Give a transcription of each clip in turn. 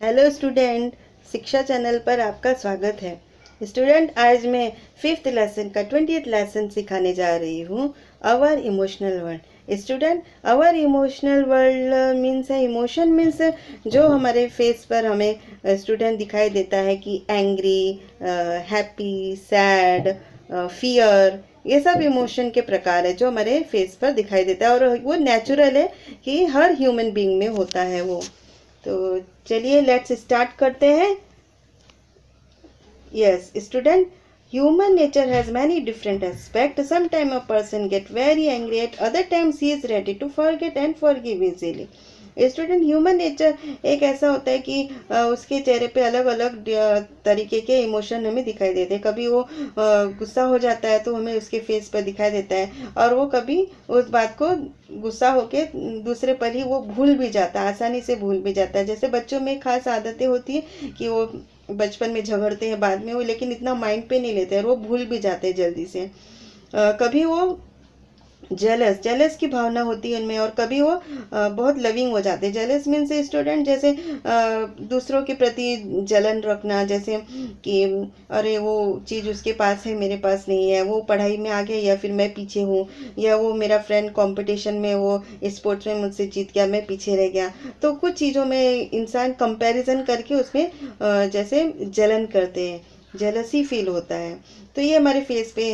Hello student, शिक्षा channel पर आपका स्वागत है। स्टूडेंट, आज मैं 5th लेसन का 20th लेसन सिखाने जा रही हूँ। Our emotional world. Student, our emotional world means है, इमोशन मीन्स जो हमारे फेस पर हमें स्टूडेंट दिखाई देता है कि एंग्री, हैप्पी, सैड, फियर, ये सब इमोशन के प्रकार है जो हमारे फेस पर दिखाई देता है और वो नेचुरल है कि हर ह्यूमन बीइंग में होता है वो। तो चलिए लेट्स स्टार्ट करते हैं। Yes student, human nature has many different aspects. Sometimes a person get very angry, at other times he is ready to forget and forgive easily. Student, human nature एक ऐसा होता है कि उसके चेहरे पे अलग अलग तरीके के इमोशन हमें दिखाई देते हैं। कभी वो गुस्सा हो जाता है तो हमें उसके फेस पर दिखाई देता है, और वो कभी उस बात को गुस्सा होके दूसरे पर ही वो भूल भी जाता है, आसानी से भूल भी जाता है। जैसे बच्चों में खास आदतें होती है कि वो बचपन में झगड़ते हैं, बाद में वो लेकिन इतना माइंड पे नहीं लेते हैं, वो भूल भी जाते हैं जल्दी से। कभी वो जेलस की भावना होती है उनमें, और कभी वो बहुत लविंग हो जाते हैं। जेलस मीन्स स्टूडेंट जैसे दूसरों के प्रति जलन रखना, जैसे कि अरे वो चीज़ उसके पास है मेरे पास नहीं है, वो पढ़ाई में आगे या फिर मैं पीछे हूँ, या वो मेरा फ्रेंड कंपटीशन में वो स्पोर्ट्स में मुझसे जीत गया, मैं पीछे रह गया। तो कुछ चीज़ों में इंसान कंपैरिजन करके उसमें जैसे जलन करते हैं, जेलसी फील होता है। तो ये हमारे फेस पे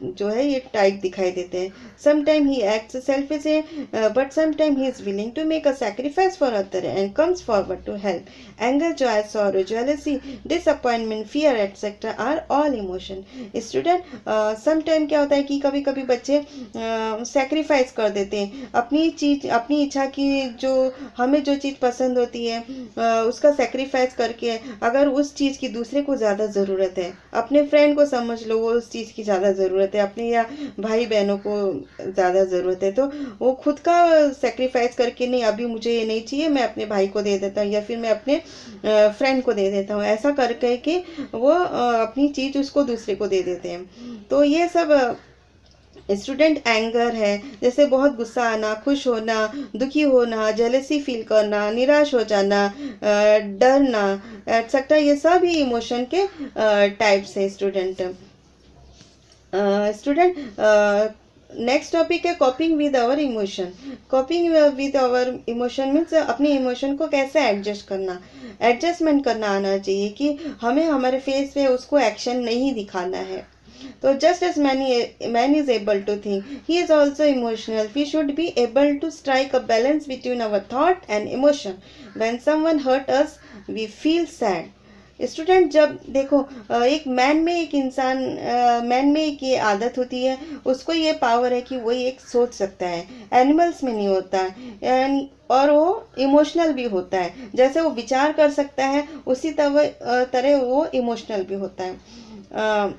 जो है ये टाइप दिखाई देते हैं। Sometime he acts selfish, but sometime he is willing to make a sacrifice for other and comes forward to help. Anger, joy, sorrow, jealousy, disappointment, fear etcetera are all emotion. Student, sometime क्या होता है कि कभी कभी बच्चे sacrifice कर देते हैं अपनी चीज, अपनी इच्छा की, जो हमें जो चीज़ पसंद होती है उसका सैक्रिफाइस करके, अगर उस चीज़ की दूसरे को ज़्यादा ज़रूरत है, अपने फ्रेंड को समझ लो वो उस चीज़ की ज़्यादा ज़रूरत है, अपने या भाई बहनों को ज़्यादा ज़रूरत है, तो वो खुद का सेक्रीफाइस करके नहीं, अभी मुझे ये नहीं चाहिए, मैं अपने भाई को दे देता हूँ या फिर मैं अपने फ्रेंड को दे देता हूँ, ऐसा करके कि वो अपनी चीज़ उसको दूसरे को दे देते हैं। तो ये सब स्टूडेंट एंगर है, जैसे बहुत गुस्सा आना, खुश होना, दुखी होना, जेलसी फील करना, निराश हो जाना, डरना एटसेट्रा, ये सब ही इमोशन के टाइप्स है स्टूडेंट। स्टूडेंट, नेक्स्ट टॉपिक है coping with our emotion. Coping with our emotion means अपने इमोशन को कैसे एडजस्ट करना, एडजस्टमेंट करना आना चाहिए कि हमें हमारे फेस पे उसको एक्शन नहीं दिखाना है। So just as man is able to think, he is also emotional. We should be able to strike a balance between our thought and emotion. When someone hurt us, we feel sad. Student, जब देखो एक man में एक इंसान, man में एक ये आदत होती है, उसको ये पावर है कि वो एक सोच सकता है, एनिमल्स में नहीं होता है, और वो इमोशनल भी होता है। जैसे वो विचार कर सकता है उसी तरह वो इमोशनल भी होता है।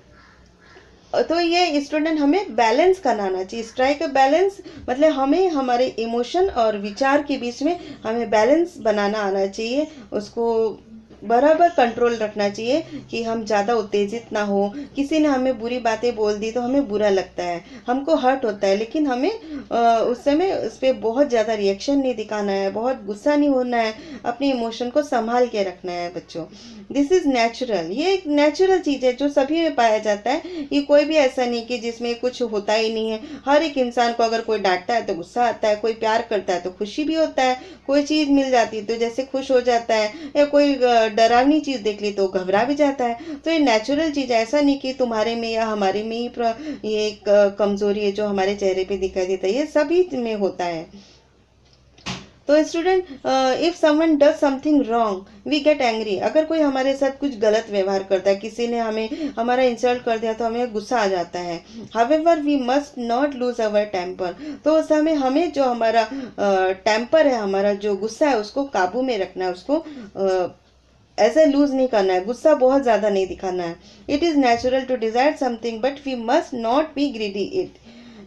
तो ये स्टूडेंट हमें बैलेंस कराना चाहिए। स्ट्राइक अ बैलेंस मतलब हमें हमारे इमोशन और विचार के बीच में हमें बैलेंस बनाना आना चाहिए, उसको बराबर कंट्रोल रखना चाहिए कि हम ज़्यादा उत्तेजित ना हो। किसी ने हमें बुरी बातें बोल दी तो हमें बुरा लगता है, हमको हर्ट होता है, लेकिन हमें उस समय उस पर बहुत ज़्यादा रिएक्शन नहीं दिखाना है, बहुत गुस्सा नहीं होना है, अपने इमोशन को संभाल के रखना है बच्चों। दिस इज़ नेचुरल, ये एक नेचुरल चीज़ है जो सभी में पाया जाता है। ये कोई भी ऐसा नहीं कि जिसमें कुछ होता ही नहीं है। हर एक इंसान को अगर कोई डांटता है तो गुस्सा आता है, कोई प्यार करता है तो खुशी भी होता है, कोई चीज़ मिल जाती है तो जैसे खुश हो जाता है, या कोई डरावनी चीज़ देख ली तो घबरा भी जाता है। तो ये नेचुरल चीज़ है, ऐसा नहीं कि तुम्हारे में या हमारे में ही ये एक कमजोरी है जो हमारे चेहरे पे दिखाई देता है, ये सभी में होता है। तो student, if someone does something wrong we get angry. अगर कोई हमारे साथ कुछ गलत व्यवहार करता है, किसी ने हमें हमारा इंसल्ट कर दिया तो हमें गुस्सा आ जाता है। However we must not lose our temper. तो उस समय हमें जो हमारा टेम्पर है, हमारा जो गुस्सा है, उसको काबू में रखना है, उसको ऐसे लूज नहीं करना है, गुस्सा बहुत ज़्यादा नहीं दिखाना है। It is natural to desire something but we must not be greedy it.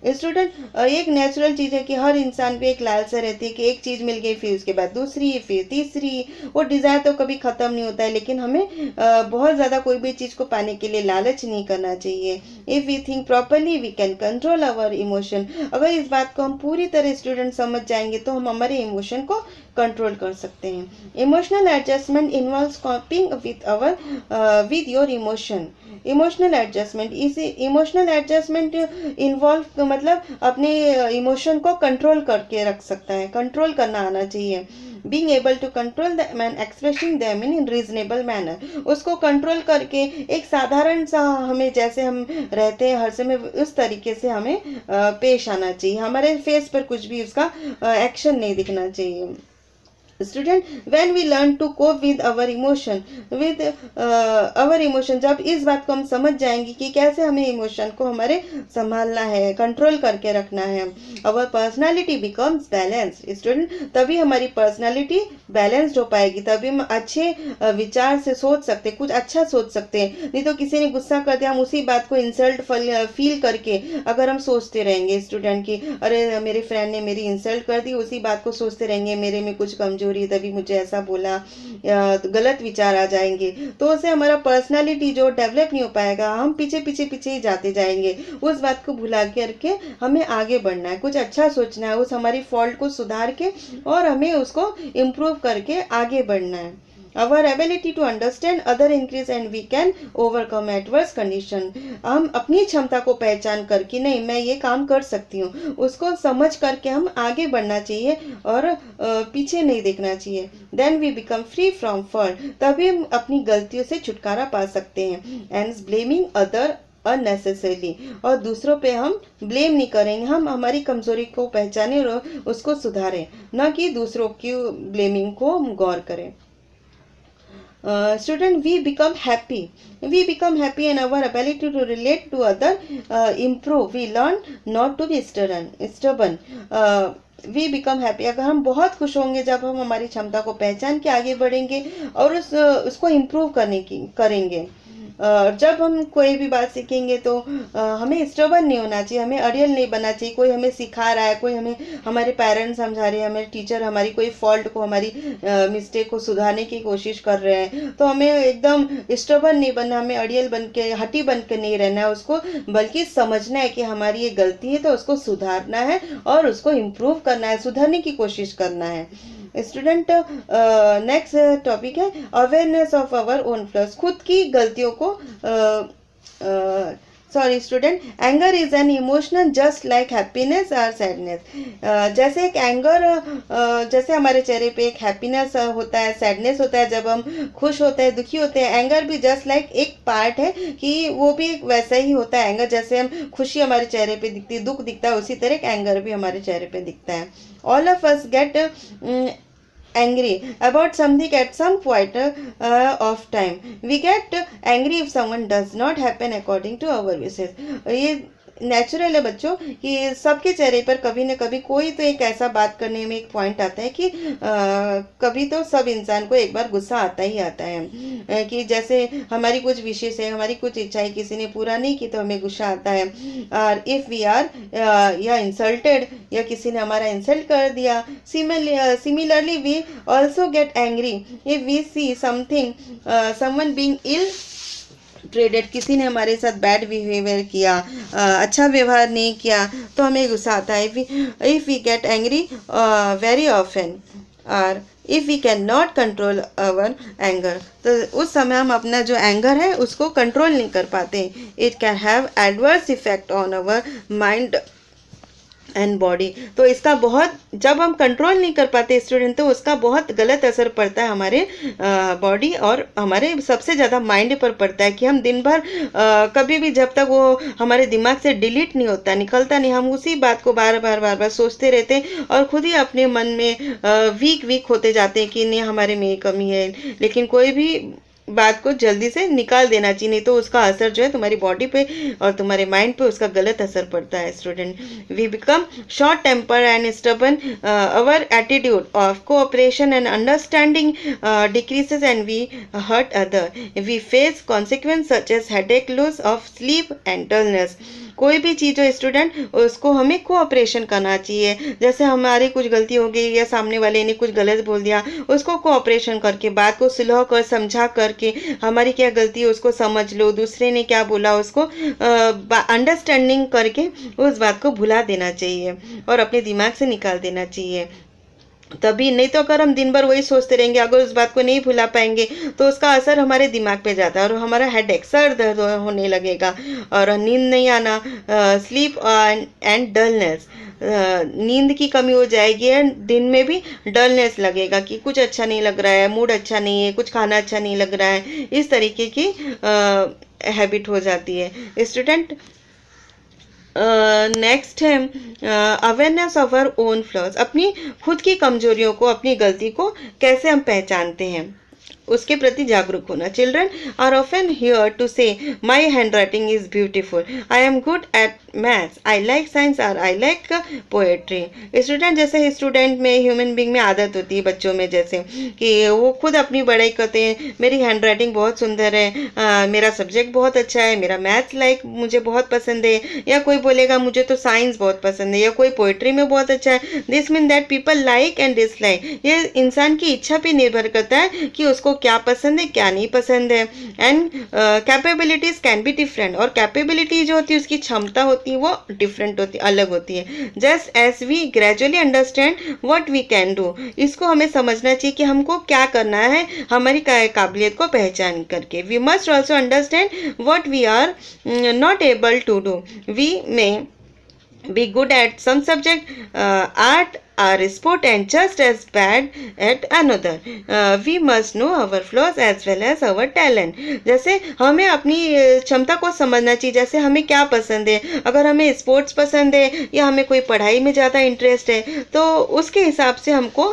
Student, एक नेचुरल चीज़ है कि हर इंसान पे एक लालसा रहती है कि एक चीज़ मिल गई फिर उसके बाद दूसरी, फिर तीसरी। वो डिज़ायर तो कभी ख़त्म नहीं होता है, लेकिन हमें बहुत ज़्यादा कोई भी चीज़ को पाने के लिए लालच नहीं करना चाहिए। If we think properly we can control our emotion. अगर इस बात को हम पूरी तरह स्टूडेंट समझ जाएंगे तो हम हमारे इमोशन को कंट्रोल कर सकते हैं। Emotional adjustment involves कॉपिंग with your emotion. Emotional adjustment, इसी इमोशनल एडजस्टमेंट इन्वॉल्व मतलब अपने इमोशन को कंट्रोल करके रख सकता है, कंट्रोल करना आना चाहिए। Being able to control them and expressing them in reasonable manner, उसको कंट्रोल करके एक साधारण सा हमें जैसे हम रहते हैं हर समय उस तरीके से हमें पेश आना चाहिए, हमारे फेस पर कुछ भी उसका एक्शन नहीं दिखना चाहिए। Student, when we learn to cope with our emotion, जब इस बात को हम समझ जाएंगे कि कैसे हमें इमोशन को हमारे संभालना है, कंट्रोल करके रखना है, अवर पर्सनालिटी बिकम्स बैलेंस। स्टूडेंट, तभी हमारी पर्सनालिटी बैलेंस्ड हो पाएगी, तभी हम अच्छे विचार से सोच सकते, कुछ अच्छा सोच सकते हैं। नहीं तो किसी ने गुस्सा कर दिया, हम उसी बात को इंसल्ट फील करके अगर हम सोचते रहेंगे स्टूडेंट की अरे मेरे फ्रेंड ने मेरी इंसल्ट कर दी, उसी बात को सोचते रहेंगे मेरे में कुछ कमजोरी तभी मुझे ऐसा बोला, तो गलत विचार आ जाएंगे, तो उससे हमारा पर्सनालिटी जो डेवलप नहीं हो पाएगा, हम पीछे पीछे पीछे ही जाते जाएंगे। उस बात को भुला करके हमें आगे बढ़ना है, कुछ अच्छा सोचना है, उस हमारी फॉल्ट को सुधार के और हमें उसको इम्प्रूव करके आगे बढ़ना है। Our ability to understand other increase and we can overcome adverse condition। हम अपनी क्षमता को पहचान करके नहीं मैं ये काम कर सकती हूँ, उसको समझ करके हम आगे बढ़ना चाहिए और पीछे नहीं देखना चाहिए। Then we become free from fault, तभी हम अपनी गलतियों से छुटकारा पा सकते हैं। And blaming other अननेसेसरली, और दूसरों पे हम ब्लेम नहीं करेंगे, हम हमारी कमजोरी को पहचाने और उसको सुधारें, न कि दूसरों की ब्लेमिंग को हम गौर करें। Student, we become happy in our ability to relate to other improve, we learn not to be stubborn। We become happy, अगर हम बहुत खुश होंगे जब हम हमारी क्षमता को पहचान के आगे बढ़ेंगे और उसको इम्प्रूव करने की करेंगे। जब हम कोई भी बात सीखेंगे तो हमें स्टबर्न नहीं होना चाहिए, हमें अड़ियल नहीं बनना चाहिए। कोई हमें सिखा रहा है, कोई हमें, हमारे पेरेंट्स समझा रहे हैं, हमारे टीचर हमारी कोई फॉल्ट को, हमारी मिस्टेक को सुधारने की कोशिश कर रहे हैं, तो हमें एकदम स्टबर्न नहीं बनना, हमें अड़ियल बन के, हठी बन के नहीं रहना है उसको, बल्कि समझना है कि हमारी ये गलती है तो उसको सुधारना है और उसको इम्प्रूव करना है, सुधारने की कोशिश करना है। स्टूडेंट, नेक्स्ट टॉपिक है awareness of our own flaws, खुद की गलतियों को sorry student, anger is an emotional just like happiness और सैडनेस। जैसे एक एंगर जैसे हमारे चेहरे पे एक हैप्पीनेस होता है, सैडनेस होता है, जब हम खुश होते हैं, दुखी होते हैं, एंगर भी जस्ट लाइक एक पार्ट है कि वो भी एक वैसा ही होता है। एंगर जैसे हम खुशी हमारे चेहरे पे दिखती है, दुख दिखता है, उसी तरह एंगर भी हमारे चेहरे पे दिखता है। All of us gate angry about something at some point of time। we get angry if someone does not happen according to our wishes। ये नेचुरल है बच्चों कि सबके चेहरे पर कभी न कभी कोई तो एक ऐसा बात करने में एक पॉइंट आता है कि कभी तो सब इंसान को एक बार गुस्सा आता ही आता है कि जैसे हमारी कुछ विशेष है, हमारी कुछ इच्छाएं किसी ने पूरा नहीं की तो हमें गुस्सा आता है। और इफ़ वी आर या इंसल्टेड, या किसी ने हमारा इंसल्ट कर दिया, similarly we also get angry if we see something someone being ill treated, किसी ने हमारे साथ बैड बिहेवियर किया, अच्छा व्यवहार नहीं किया, तो हमें गुस्सा आता है। If we get angry very often और if we can not control our anger, तो उस समय हम अपना जो एंगर है उसको कंट्रोल नहीं कर पाते। It can have adverse effect on our mind and body, तो इसका बहुत, जब हम कंट्रोल नहीं कर पाते स्टूडेंट, तो उसका बहुत गलत असर पड़ता है हमारे बॉडी और हमारे सबसे ज़्यादा माइंड पर पड़ता है कि हम दिन भर कभी भी जब तक वो हमारे दिमाग से डिलीट नहीं होता, निकलता नहीं, हम उसी बात को बार बार सोचते रहते हैं और खुद ही अपने मन में वीक होते जाते हैं कि नहीं हमारे में ये कमी है। लेकिन कोई भी बात को जल्दी से निकाल देना चाहिए, नहीं तो उसका असर जो है तुम्हारी बॉडी पे और तुम्हारे माइंड पे उसका गलत असर पड़ता है। Student, we become short temper and stubborn, our attitude of cooperation and understanding decreases and we hurt other, we face consequence such as headache, loss of sleep and dullness. कोई भी चीज़ हो स्टूडेंट, उसको हमें कोऑपरेशन करना चाहिए। जैसे हमारी कुछ गलती हो गई या सामने वाले ने कुछ गलत बोल दिया, उसको कोऑपरेशन करके, बात को सुलह कर, समझा करके, हमारी क्या गलती है उसको समझ लो, दूसरे ने क्या बोला उसको अंडरस्टैंडिंग करके उस बात को भुला देना चाहिए और अपने दिमाग से निकाल देना चाहिए। तभी, नहीं तो अगर हम दिन भर वही सोचते रहेंगे, अगर उस बात को नहीं भुला पाएंगे तो उसका असर हमारे दिमाग पे जाता है और हमारा हेडेक, सर दर्द होने लगेगा और नींद नहीं आना, स्लीप एंड डलनेस, नींद की कमी हो जाएगी एंड दिन में भी डलनेस लगेगा कि कुछ अच्छा नहीं लग रहा है, मूड अच्छा नहीं है, कुछ खाना अच्छा नहीं लग रहा है, इस तरीके की हैबिट हो जाती है स्टूडेंट। नेक्स्ट है awareness of our own flaws, अपनी खुद की कमजोरियों को, अपनी गलती को कैसे हम पहचानते हैं, उसके प्रति जागरूक होना। Children are often hear to say my handwriting is beautiful, I am good at maths, I like science और आई लाइक पोएट्री। स्टूडेंट, जैसे स्टूडेंट में, ह्यूमन बींग में आदत होती है बच्चों में, जैसे कि वो खुद अपनी बड़ाई करते हैं, मेरी हैंड राइटिंग बहुत सुंदर है, मेरा सब्जेक्ट बहुत अच्छा है, मेरा मैथ्स मुझे बहुत पसंद है, या कोई बोलेगा मुझे तो साइंस बहुत पसंद है, या कोई पोएट्री में बहुत अच्छा है। This mean that people like and dislike, ये इंसान की इच्छा पे निर्भर करता है कि उसको क्या पसंद है, क्या नहीं पसंद है। And capabilities can be different, और कैपेबिलिटी जो होती है, उसकी क्षमता होती है, वो डिफरेंट होती है, अलग होती है। Just as we gradually understand what we can do, इसको हमें समझना चाहिए कि हमको क्या करना है हमारी काबिलियत को पहचान करके। We must also understand what we are not able to do, we may be good at some subject, art or sport, and just as bad at another. We must know our flaws as well as our talent. जैसे हमें अपनी क्षमता को समझना चाहिए, जैसे हमें क्या पसंद है, अगर हमें स्पोर्ट्स पसंद है या हमें कोई पढ़ाई में ज़्यादा इंटरेस्ट है तो उसके हिसाब से हमको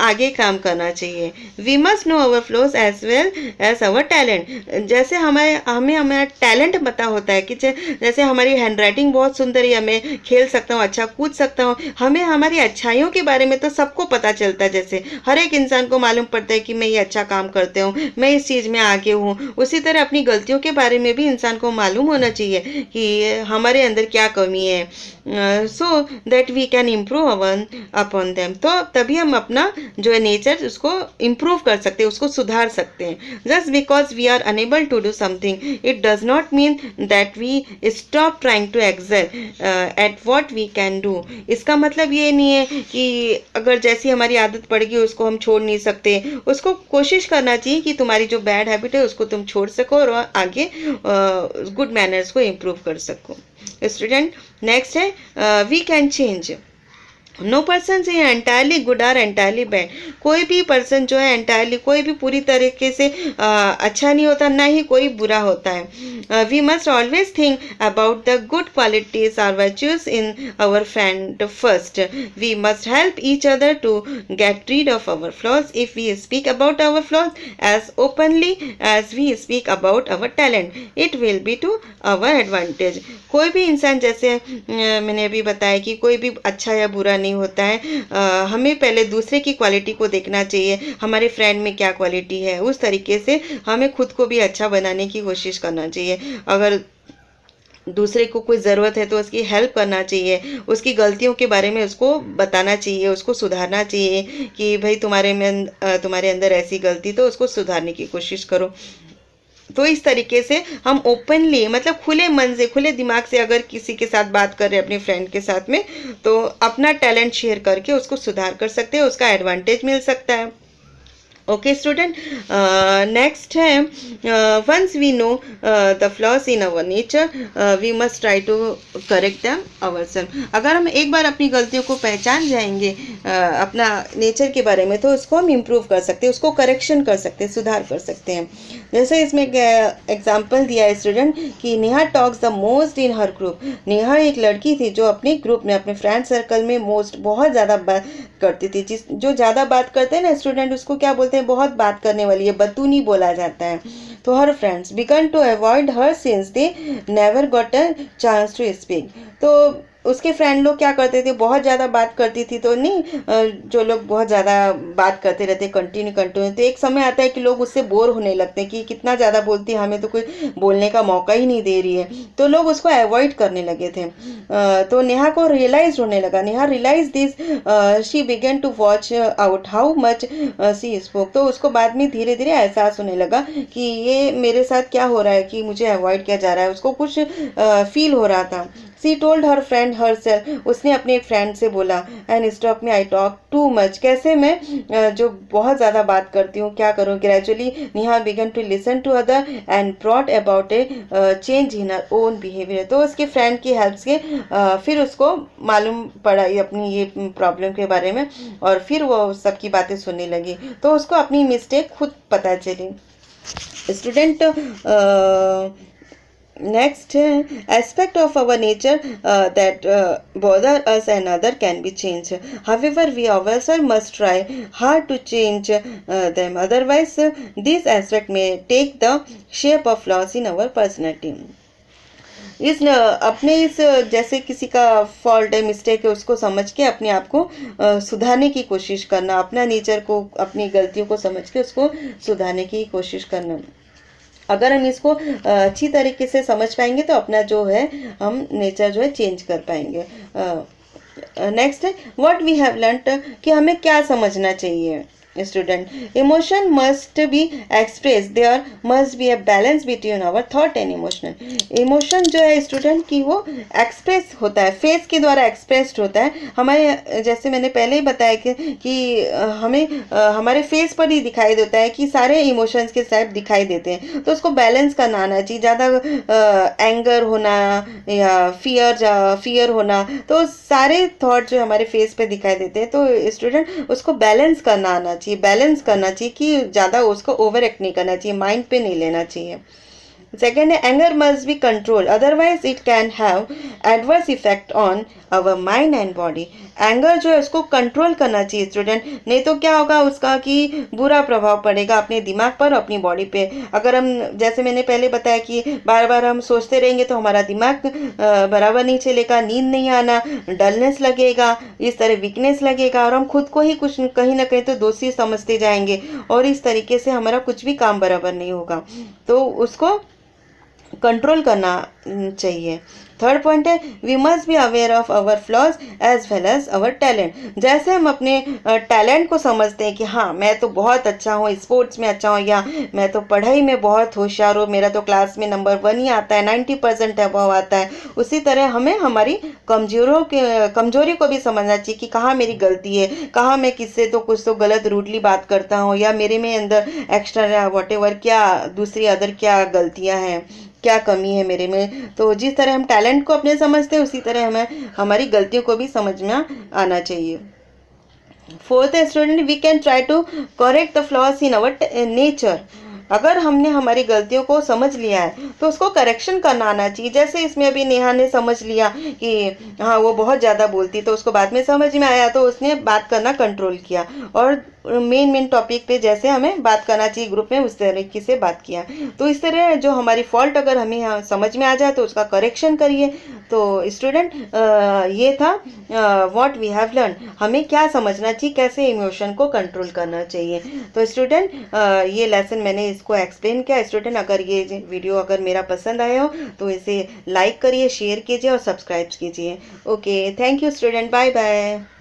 आगे काम करना चाहिए। We must know our flaws as well as our talent, जैसे हमें हमारा टैलेंट पता होता है कि जैसे हमारी हैंड राइटिंग बहुत सुंदर है, मैं खेल सकता हूँ, अच्छा कूद सकता हूँ, हमें हमारी अच्छाइयों के बारे में तो सबको पता चलता है, जैसे हर एक इंसान को मालूम पड़ता है कि मैं ये अच्छा काम करते हूँ, मैं इस चीज़ में आगे हूँ। उसी तरह अपनी गलतियों के बारे में भी इंसान को मालूम होना चाहिए कि हमारे अंदर क्या कमी है, so that we can improve upon them. तो तभी हम अपना जो है नेचर उसको इम्प्रूव कर सकते हैं, उसको सुधार सकते हैं। Just because we are unable to do something it does not mean that we stop trying to excel at what we can do. इसका मतलब ये नहीं है कि अगर जैसी हमारी आदत पड़ गई उसको हम छोड़ नहीं सकते, उसको कोशिश करना चाहिए कि तुम्हारी जो बैड हैबिट है उसको तुम छोड़ सको और आगे गुड मैनर्स को इम्प्रूव कर सको। स्टूडेंट, नेक्स्ट है we can change. No person से entirely good or entirely bad, कोई भी पर्सन जो है एंटायरली, कोई भी पूरी तरीके से अच्छा नहीं होता, ना ही कोई बुरा होता है। We must always think about the good qualities are virtues in our friend first. We must help each other to get rid of our flaws. If we speak about our flaws as openly as we speak about our talent it will be to our advantage. कोई भी इंसान, जैसे मैंने अभी बताया कि कोई भी अच्छा या बुरा नहीं होता है, हमें पहले दूसरे की क्वालिटी को देखना चाहिए, हमारे फ्रेंड में क्या क्वालिटी है, उस तरीके से हमें खुद को भी अच्छा बनाने की कोशिश करना चाहिए। अगर दूसरे को कोई ज़रूरत है तो उसकी हेल्प करना चाहिए, उसकी गलतियों के बारे में उसको बताना चाहिए, उसको सुधारना चाहिए कि भाई तुम्हारे अंदर ऐसी गलती, तो उसको सुधारने की कोशिश करो। तो इस तरीके से हम ओपनली, मतलब खुले मन से, खुले दिमाग से अगर किसी के साथ बात कर रहे हैं, अपने फ्रेंड के साथ में, तो अपना टैलेंट शेयर करके उसको सुधार कर सकते हैं, उसका एडवांटेज मिल सकता है। ओके स्टूडेंट, नेक्स्ट है once we know the flaws in our nature we must try to correct them ourselves. अगर हम एक बार अपनी गलतियों को पहचान जाएंगे अपना नेचर के बारे में, तो उसको हम इम्प्रूव कर सकते हैं, उसको करेक्शन कर सकते हैं, सुधार कर सकते हैं। जैसे इसमें एग्जाम्पल दिया है स्टूडेंट कि Neha talks the most in her group. Neha एक लड़की थी जो अपने ग्रुप में, अपने फ्रेंड सर्कल में बहुत ज़्यादा बात करती थी। जो ज़्यादा बात करते हैं ना स्टूडेंट, उसको क्या बोलते हैं, बहुत बात करने वाली है, बतूनी बोला जाता है। तो her friends began to avoid her since they never got a chance to speak. तो उसके फ्रेंड लोग क्या करते थे, बहुत ज़्यादा बात करती थी, तो नहीं, जो लोग बहुत ज़्यादा बात करते रहते कंटिन्यू, तो एक समय आता है कि लोग उससे बोर होने लगते हैं कि कितना ज़्यादा बोलती है, हमें तो कोई बोलने का मौका ही नहीं दे रही है, तो लोग उसको अवॉइड करने लगे थे। तो नेहा को रियलाइज होने लगा, Neha realise this, she began to watch out how much she spoke. तो उसको बाद में धीरे धीरे एहसास होने लगा कि ये मेरे साथ क्या हो रहा है कि मुझे अवॉइड किया जा रहा है, उसको कुछ फील हो रहा था। सी told her friend her self, उसने अपने एक फ्रेंड से बोला, and stop me I talk too much, कैसे मैं जो बहुत ज़्यादा बात करती हूँ, क्या करूँ। Gradually Neha began to listen to other and brought about a change in her own behaviour. तो उसके फ्रेंड की हेल्प से फिर उसको मालूम पड़ा ये अपनी ये प्रॉब्लम के बारे में, और फिर वो सबकी बातें सुनने लगी, तो उसको अपनी मिस्टेक खुद पता चली। Student, next aspect of our nature that bother us and other can be changed. However, we ourselves must try hard to change them. Otherwise, this aspect may take the shape of flaws in our personality. अपने इस जैसे किसी का fault है, mistake है, उसको समझ के अपने आप को सुधारने की कोशिश करना, अपना नेचर को, अपनी गलतियों को समझ के उसको सुधारने की कोशिश करना। अगर हम इसको अच्छी तरीके से समझ पाएंगे तो अपना जो है हम नेचर जो है चेंज कर पाएंगे। नेक्स्ट है व्हाट वी हैव लर्नड, कि हमें क्या समझना चाहिए। Student, emotion must be express, there must be a balance between our thought and emotion. Emotion जो है स्टूडेंट की वो एक्सप्रेस होता है, फेस के द्वारा एक्सप्रेस्ड होता है। हमारे जैसे मैंने पहले ही बताया कि हमें हमारे फेस पर ही दिखाई देता है कि सारे इमोशंस के साथ दिखाई देते हैं, तो उसको बैलेंस करना आना चाहिए। ज़्यादा एंगर होना या फियर होना, तो सारे थॉट जो हमारे फेस पे दिखाई देते हैं, तो स्टूडेंट उसको बैलेंस करना आना चाहिए, बैलेंस करना चाहिए कि ज़्यादा उसको ओवर एक्ट नहीं करना चाहिए, माइंड पे नहीं लेना चाहिए। सेकेंड है anger must be control, otherwise it can have adverse effect on our mind and body. Anger जो है उसको कंट्रोल करना चाहिए स्टूडेंट, नहीं तो क्या होगा उसका कि बुरा प्रभाव पड़ेगा अपने दिमाग पर, अपनी बॉडी पे। अगर हम जैसे मैंने पहले बताया कि बार बार हम सोचते रहेंगे तो हमारा दिमाग बराबर नहीं चलेगा, नींद नहीं आना, डलनेस लगेगा, इस तरह वीकनेस लगेगा, और हम खुद को ही कुछ कहीं ना कहीं तो दोषी समझते जाएंगे, और इस तरीके से हमारा कुछ भी काम बराबर नहीं होगा, तो उसको कंट्रोल करना चाहिए। थर्ड पॉइंट है we must be aware of our flaws as well as our talent. जैसे हम अपने टैलेंट को समझते हैं कि हाँ मैं तो बहुत अच्छा हूँ, स्पोर्ट्स में अच्छा हूँ, या मैं तो पढ़ाई में बहुत होशियार हूँ, मेरा तो क्लास में नंबर 1 ही आता है, 90% अबव आता है, उसी तरह हमें हमारी कमजोरी को भी समझना चाहिए कि कहाँ मेरी गलती है, कहाँ मैं किससे तो कुछ तो गलत रूडली बात करता हूँ, या मेरे में अंदर एक्स्ट्रा वॉट एवर क्या दूसरी अदर क्या गलतियाँ हैं, क्या कमी है मेरे में। तो जिस तरह हम टैलेंट को अपने समझते हैं उसी तरह हमें हमारी गलतियों को भी समझ में आना चाहिए। Fourth student, we can try to correct the flaws in our nature. अगर हमने हमारी गलतियों को समझ लिया है तो उसको करेक्शन करना आना चाहिए। जैसे इसमें अभी नेहा ने समझ लिया कि हाँ वो बहुत ज़्यादा बोलती, तो उसको बाद में समझ में आया तो उसने बात करना कंट्रोल किया, और मेन टॉपिक पे जैसे हमें बात करना चाहिए ग्रुप में उस तरीके से बात किया। तो इस तरह जो हमारी फॉल्ट अगर हमें यहाँ समझ में आ जाए तो उसका करेक्शन करिए। तो स्टूडेंट ये था व्हाट वी हैव लर्न, हमें क्या समझना चाहिए, कैसे इमोशन को कंट्रोल करना चाहिए। तो स्टूडेंट ये लेसन मैंने इसको एक्सप्लेन किया। स्टूडेंट अगर ये वीडियो अगर मेरा पसंद आया हो तो इसे लाइक करिए, शेयर कीजिए और सब्सक्राइब कीजिए। Okay, thank you student, bye bye.